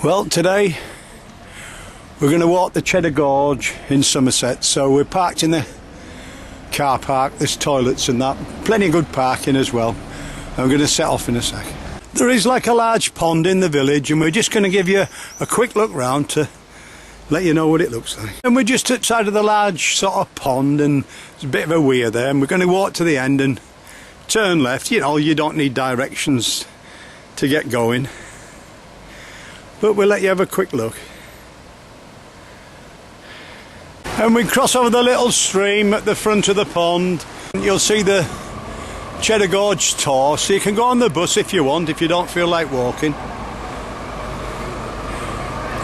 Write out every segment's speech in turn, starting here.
Well, today we're going to walk the Cheddar Gorge in Somerset, so we're parked in the car park. There's toilets and that, plenty of good parking as well, and we're going to set off in a sec. There is like a large pond in the village, and we're just going to give you a quick look round to let you know what it looks like. And we're just outside of the large sort of pond, and there's a bit of a weir there, and we're going to walk to the end and turn left. You know, you don't need directions to get going, but we'll let you have a quick look. And we cross over the little stream at the front of the pond. You'll see the Cheddar Gorge tour, so you can go on the bus if you want, if you don't feel like walking.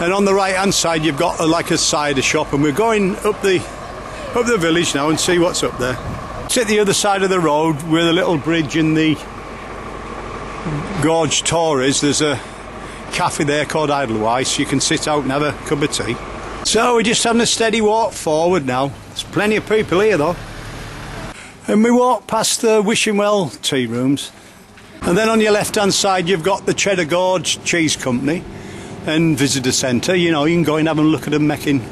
And on the right hand side you've got like a cider shop, and we're going up the village now and see what's up there. It's at the other side of the road where the little bridge in the Gorge tour is. There's a cafe there called Idlewise, so you can sit out and have a cup of tea. So we're just having a steady walk forward now. There's plenty of people here though. And we walk past the Wishing Well tea rooms, and then on your left hand side you've got the Cheddar Gorge Cheese Company and Visitor Centre. You know, you can go and have a look at them making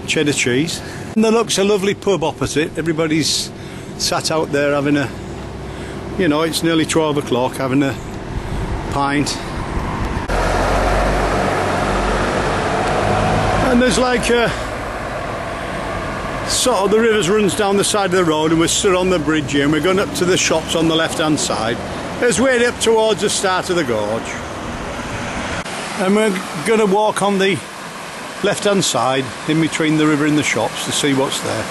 cheddar cheese. And there looks a lovely pub opposite. Everybody's sat out there having a, you know, it's nearly 12 o'clock, having a pint. And there's like a sort of, the river runs down the side of the road, and we're stood on the bridge here, and we're going up to the shops on the left hand side. It's way up towards the start of the gorge, and we're going to walk on the left hand side in between the river and the shops to see what's there.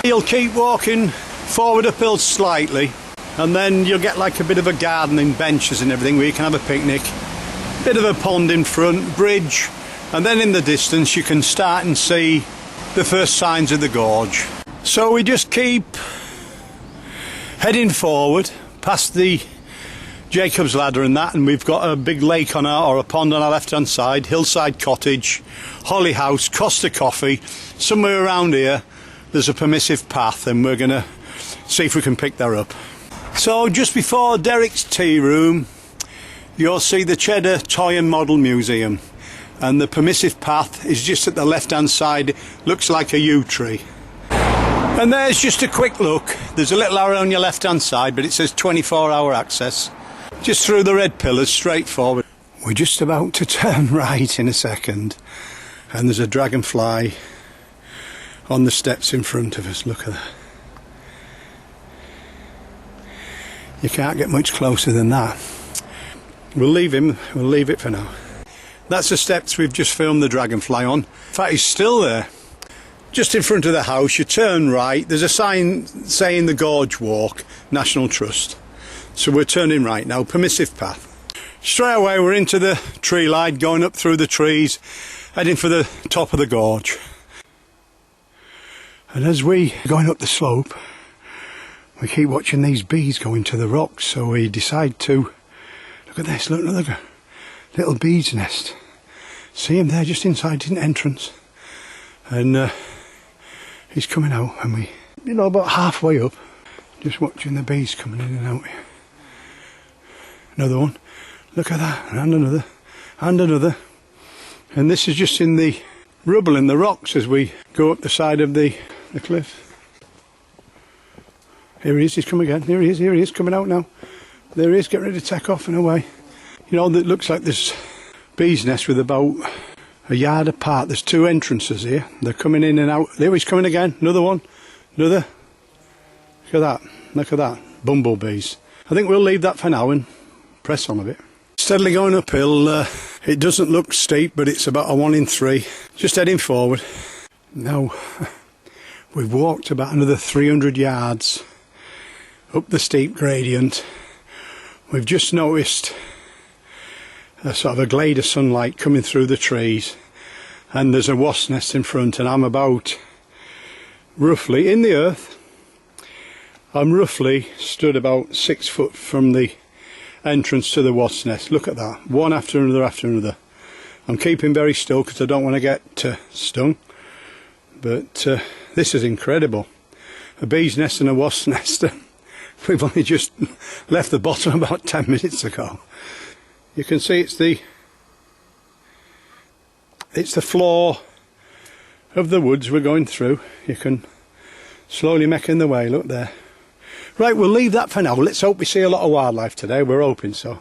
You'll keep walking forward uphill slightly, and then you'll get like a bit of a gardening benches and everything where you can have a picnic. Bit of a pond in front, bridge, and then in the distance you can start and see the first signs of the gorge. So we just keep heading forward past the Jacob's Ladder and that, and we've got a big lake on our, or a pond on our left hand side, Hillside Cottage, Holly House, Costa Coffee. Somewhere around here there's a permissive path, and we're going to see if we can pick that up. So just before Derek's Tea Room you'll see the Cheddar Toy and Model Museum, and the permissive path is just at the left hand side. Looks like a yew tree. And there's just a quick look. There's a little arrow on your left hand side, but it says 24-hour access. Just through the red pillars, straight forward. We're just about to turn right in a second, and there's a dragonfly on the steps in front of us. Look at that. You can't get much closer than that. We'll leave him, we'll leave it for now. That's the steps we've just filmed the dragonfly on. In fact, he's still there. Just in front of the house, you turn right, there's a sign saying the Gorge Walk, National Trust. So we're turning right now, permissive path. Straight away we're into the tree line, going up through the trees, heading for the top of the gorge. And as we going up the slope, we keep watching these bees go into the rocks, so we decide to, look at this, look, little bee's nest. See him there just inside the entrance, and he's coming out, and we, you know, about halfway up, just watching the bees coming in and out. Another one, look at that, and another, and another. And this is just in the rubble in the rocks as we go up the side of the cliff. Here he is, he's come again, here he is, coming out now. There he is, getting ready to take off and away. You know, it looks like this bee's nest with about a yard apart. There's two entrances here. They're coming in and out. There he's coming again. Another one. Another. Look at that. Look at that. Bumblebees. I think we'll leave that for now and press on a bit. Steadily going uphill. It doesn't look steep, but it's about a 1 in 3. Just heading forward. Now, we've walked about another 300 yards up the steep gradient. We've just noticed a sort of a glade of sunlight coming through the trees, and there's a wasp nest in front, and I'm about roughly in the earth. I'm roughly stood about 6 foot from the entrance to the wasp nest. Look at that, one after another after another. I'm keeping very still because I don't want to get stung, but this is incredible. A bee's nest and a wasp nest. We've only just left the bottom about 10 minutes ago. You can see it's the it's the floor of the woods we're going through. You can slowly making the way, look there. Right, we'll leave that for now. Let's hope we see a lot of wildlife today. We're hoping so.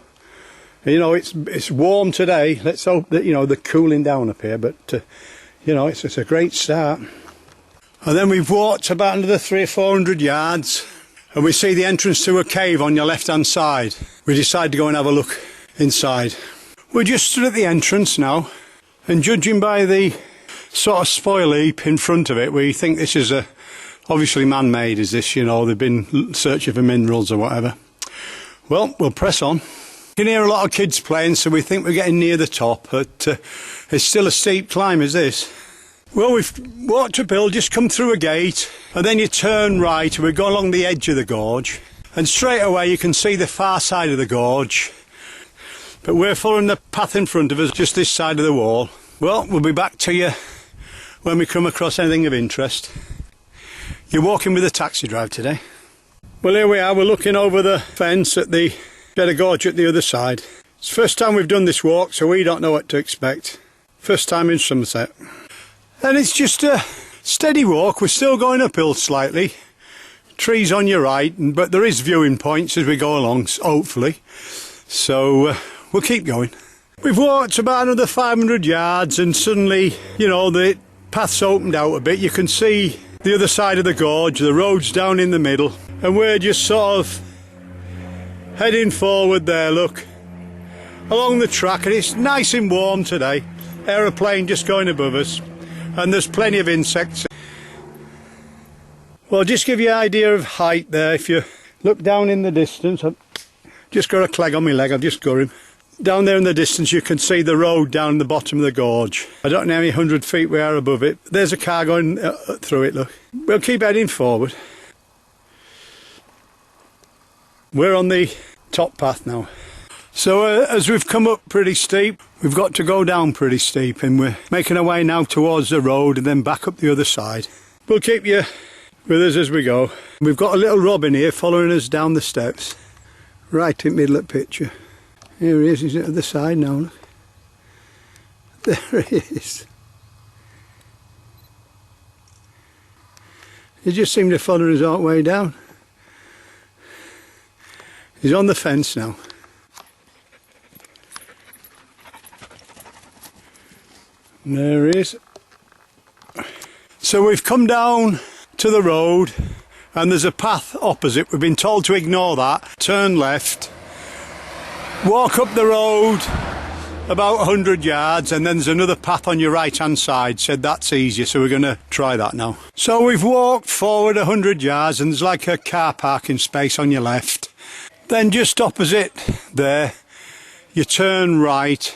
You know, it's warm today. Let's hope that, you know, they're cooling down up here, but you know, it's a great start. And then we've walked about another 300 or 400 yards and we see the entrance to a cave on your left hand side. We decide to go and have a look inside. We're just stood at the entrance now, and judging by the sort of spoil heap in front of it, we think this is obviously man-made, is this, you know, they've been searching for minerals or whatever. Well, we'll press on. You can hear a lot of kids playing, so we think we're getting near the top, but it's still a steep climb, is this? Well, we've walked uphill, just come through a gate, and then you turn right, and we go along the edge of the gorge, and straight away you can see the far side of the gorge, but we're following the path in front of us, just this side of the wall. Well, we'll be back to you when we come across anything of interest. You're walking with a taxi drive today. Well, here we are, we're looking over the fence at the Cheddar Gorge at the other side. It's the first time we've done this walk, so we don't know what to expect. First time in Somerset. And it's just a steady walk. We're still going uphill slightly. Trees on your right, but there is viewing points as we go along, hopefully. So we'll keep going. We've walked about another 500 yards and suddenly, you know, the path's opened out a bit. You can see the other side of the gorge, the road's down in the middle, and we're just sort of heading forward there, look, along the track, and it's nice and warm today. Aeroplane just going above us, and there's plenty of insects. Well, just give you an idea of height there. If you look down in the distance, I've just got a cleg on my leg, I've just got him. Down there in the distance you can see the road down the bottom of the gorge. I don't know how many 100 feet we are above it. There's a car going through it, look. We'll keep heading forward. We're on the top path now. So as we've come up pretty steep, we've got to go down pretty steep, and we're making our way now towards the road and then back up the other side. We'll keep you with us as we go. We've got a little robin here following us down the steps, right in the middle of the picture. Here he is, he's at the other side now, look. There he is. He just seemed to follow us all the way down. He's on the fence now. And there he is. So we've come down to the road and there's a path opposite. We've been told to ignore that. Turn left. Walk up the road about 100 yards and then there's another path on your right hand side. Said that's easier, so we're going to try that now. So we've walked forward 100 yards and there's like a car parking space on your left. Then just opposite there, you turn right.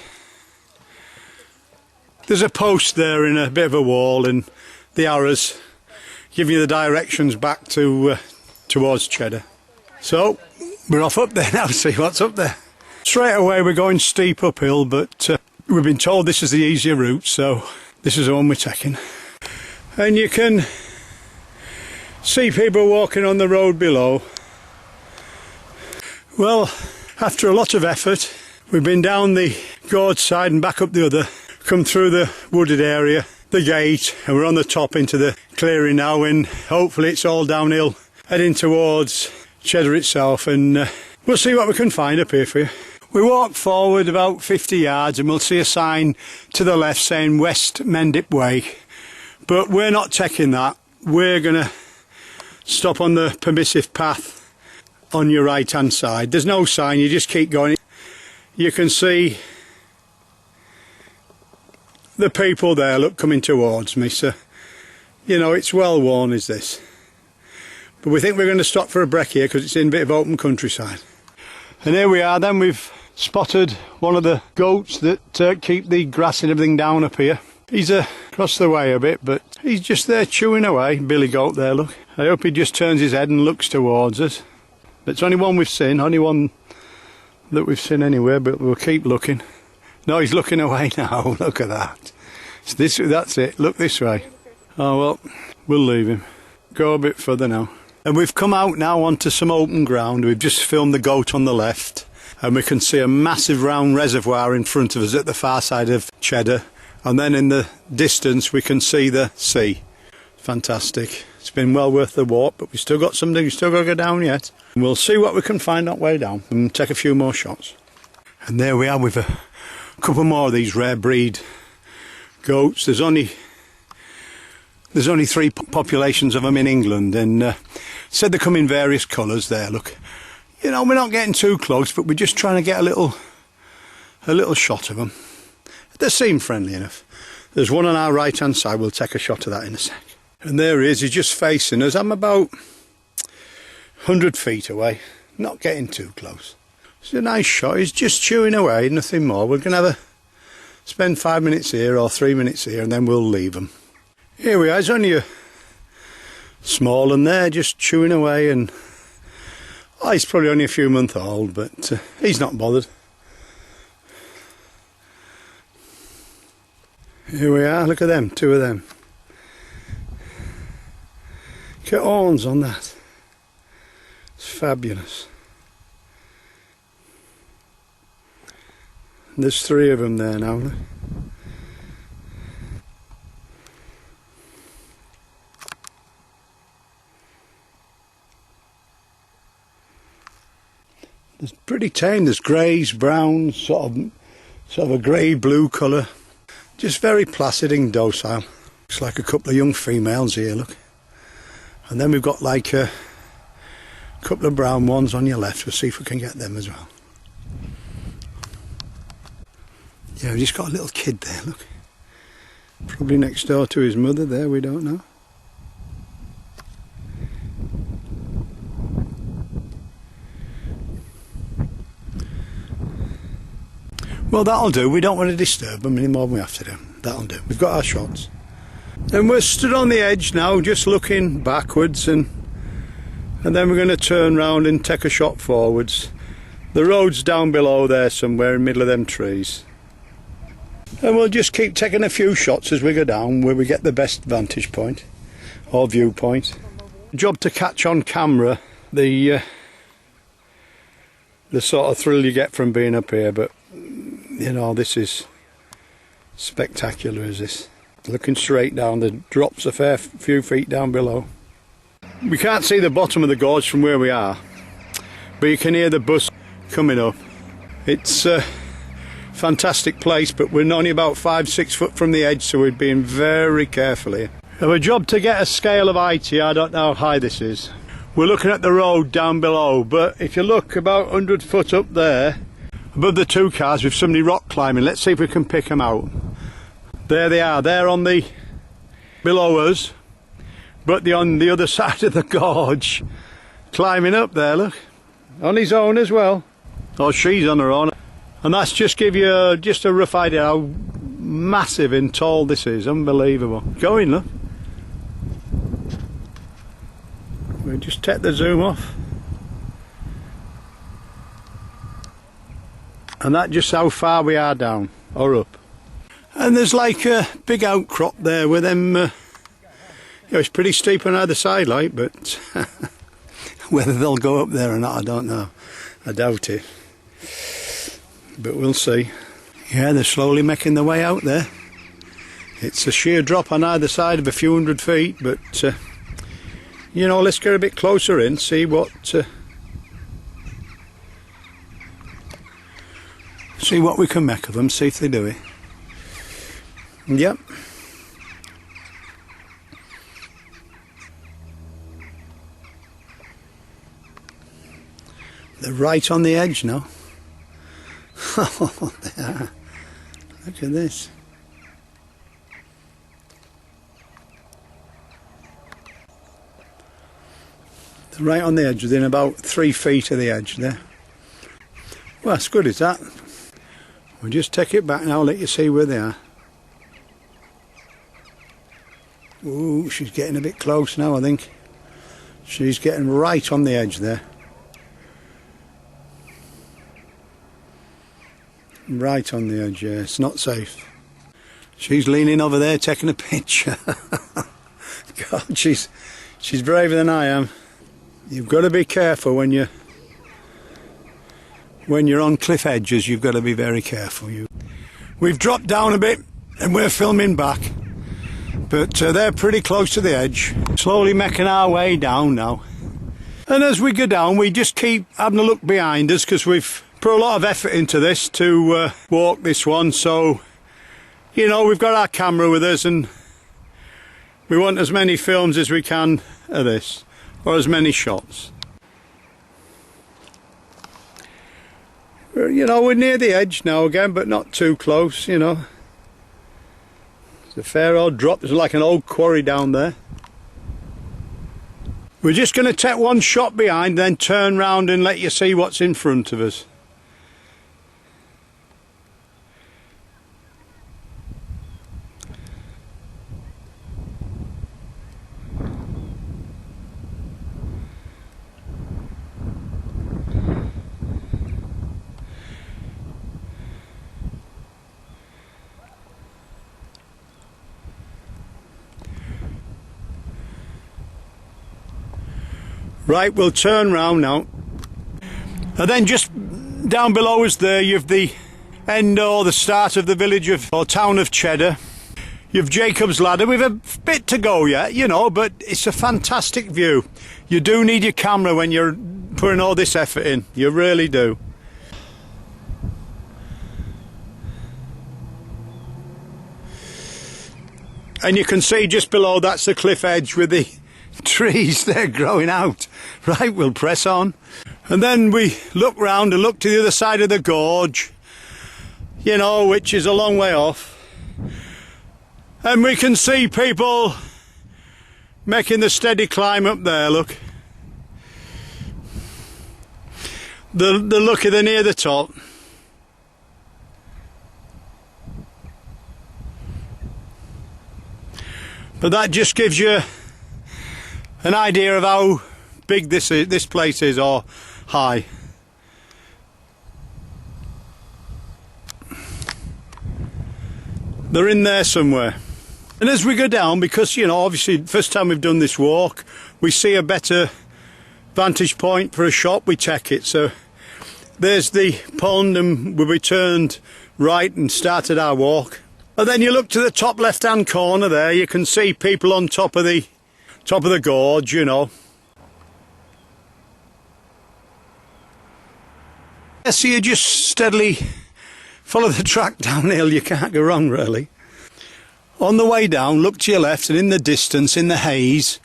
There's a post there in a bit of a wall and the arrows give you the directions back to towards Cheddar. So we're off up there now to see what's up there. Straight away we're going steep uphill, but we've been told this is the easier route, so this is the one we're taking. And you can see people walking on the road below. Well, after a lot of effort, we've been down the gorge side and back up the other, come through the wooded area, the gate, and we're on the top into the clearing now, and hopefully it's all downhill, heading towards Cheddar itself, and we'll see what we can find up here for you. We walk forward about 50 yards and we'll see a sign to the left saying West Mendip Way, but we're not taking that. We're going to stop on the permissive path on your right hand side. There's no sign, you just keep going. You can see the people there, look, coming towards me, so you know it's well worn is this. But we think we're going to stop for a break here because it's in a bit of open countryside. And here we are then, we've spotted one of the goats that keep the grass and everything down up here. He's across the way a bit, but he's just there chewing away. Billy goat there, look. I hope he just turns his head and looks towards us. It's only one we've seen, only one that we've seen anywhere, but we'll keep looking. No, he's looking away now, look at that. That's it, look this way. Oh well, we'll leave him. Go a bit further now. And we've come out now onto some open ground. We've just filmed the goat on the left, and we can see a massive round reservoir in front of us at the far side of Cheddar, and then in the distance we can see the sea. Fantastic. It's been well worth the walk, but we've still got something, we've still got to go down yet. And we'll see what we can find on way down and take a few more shots. And there we are with a couple more of these rare breed goats. There's only 3 populations of them in England, and said they come in various colours there, look. You know, we're not getting too close, but we're just trying to get a little shot of them. They seem friendly enough. There's one on our right hand side, we'll take a shot of that in a sec. And there he is, he's just facing us. I'm about 100 feet away, not getting too close. It's a nice shot, he's just chewing away, nothing more. We're going to spend 5 minutes here or 3 minutes here, and then we'll leave him. Here we are, he's only a small one there, just chewing away, and he's probably only a few months old, but he's not bothered. Here we are, look at them, 2 of them. Look at horns on that. It's fabulous. There's 3 of them there now. Look. It's pretty tame. There's greys, browns, sort of a grey-blue colour. Just very placid and docile. Looks like a couple of young females here, look. And then we've got like a couple of brown ones on your left. We'll see if we can get them as well. Yeah, we've just got a little kid there, look. Probably next door to his mother there, we don't know. Well, that'll do. We don't want to disturb them any more than we have to do. That'll do. We've got our shots. And we're stood on the edge now, just looking backwards, and then we're going to turn round and take a shot forwards. The road's down below there somewhere in the middle of them trees. And we'll just keep taking a few shots as we go down, where we get the best vantage point or viewpoint. Job to catch on camera the sort of thrill you get from being up here, but you know, this is spectacular, is this. Looking straight down, the drops a fair few feet down below. We can't see the bottom of the gorge from where we are, but you can hear the bus coming up. It's a fantastic place, but we're only about 5-6 foot from the edge, so we're being very careful here. Now, a job to get a scale of height here. I don't know how high this is. We're looking at the road down below, but if you look about 100 foot up there, above the 2 cars with somebody rock climbing, let's see if we can pick them out. There they are, they're on the below us, but they're on the other side of the gorge, climbing up there, look, on his own as well, or she's on her own. And that's just give you just a rough idea how massive and tall this is. Unbelievable. Going, look. We'll just take the zoom off. And that's just how far we are down, or up. And there's like a big outcrop there with them, you know, it's pretty steep on either side, like, but whether they'll go up there or not, I don't know. I doubt it. But we'll see. Yeah, they're slowly making their way out there. It's a sheer drop on either side of a few 100 feet, but you know, let's get a bit closer in, see what we can make of them, see if they do it. Yep. They're right on the edge now. Oh, they are. Look at this. They're right on the edge, within about 3 feet of the edge there. Well, that's good, is that? We'll just take it back now, let you see where they are. Ooh, she's getting a bit close now, I think. She's getting right on the edge there. Right on the edge, yeah, it's not safe. She's leaning over there taking a picture. God, she's braver than I am. You've got to be careful when you're on cliff edges. You've got to be very careful. We've dropped down a bit and we're filming back. But they're pretty close to the edge. Slowly making our way down now. And as we go down, we just keep having a look behind us, because we've put a lot of effort into this to walk this one. So, you know, we've got our camera with us, and we want as many films as we can of this, or as many shots. You know, we're near the edge now again, but not too close, you know. It's a fair old drop. There's like an old quarry down there. We're just going to take one shot behind, then turn round and let you see what's in front of us. Right, we'll turn round now. And then just down below us there, you've the end or the start of the village of, or town of Cheddar. You've Jacob's Ladder. We've a bit to go yet, you know, but it's a fantastic view. You do need your camera when you're putting all this effort in. You really do. And you can see just below, that's the cliff edge with the trees there growing out. Right, we'll press on. And then we look round and look to the other side of the gorge, you know, which is a long way off. And we can see people making the steady climb up there, look. They're lucky they're near the top. But that just gives you an idea of how big this place is, or high. They're in there somewhere. And as we go down, because, you know, obviously first time we've done this walk, we see a better vantage point for a shot, we take it. So there's the pond, and we returned right and started our walk. And then you look to the top left hand corner there, you can see people on top of the gorge, you know. So you just steadily follow the track downhill, you can't go wrong really. On the way down, look to your left, and in the distance, in the haze,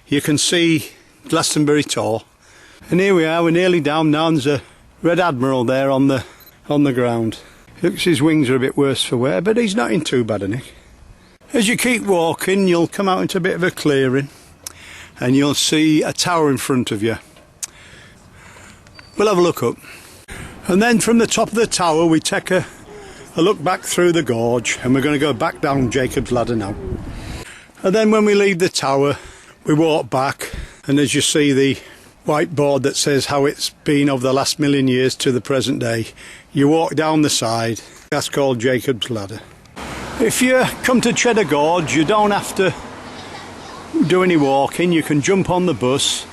you can see Glastonbury Tor. And here we are, we're nearly down now, and there's a Red Admiral there on the ground. Looks his wings are a bit worse for wear, but he's not in too bad a nick. As you keep walking, you'll come out into a bit of a clearing, and you'll see a tower in front of you. We'll have a look up. And then from the top of the tower we take a look back through the gorge, and we're going to go back down Jacob's Ladder now. And then when we leave the tower we walk back, and as you see the whiteboard that says how it's been over the last million years to the present day, you walk down the side. That's called Jacob's Ladder. If you come to Cheddar Gorge, you don't have to do any walking. You can jump on the bus,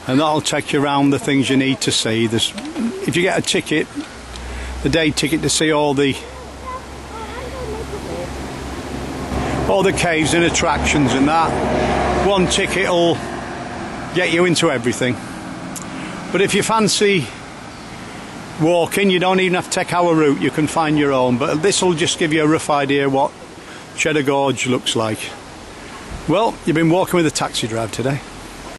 and that'll take you around the things you need to see. If you get a ticket, the day ticket to see all the caves and attractions and that, one ticket will get you into everything. But if you fancy walking, you don't even have to take our route, you can find your own. But this will just give you a rough idea what Cheddar Gorge looks like. Well, you've been walking with a taxi drive today.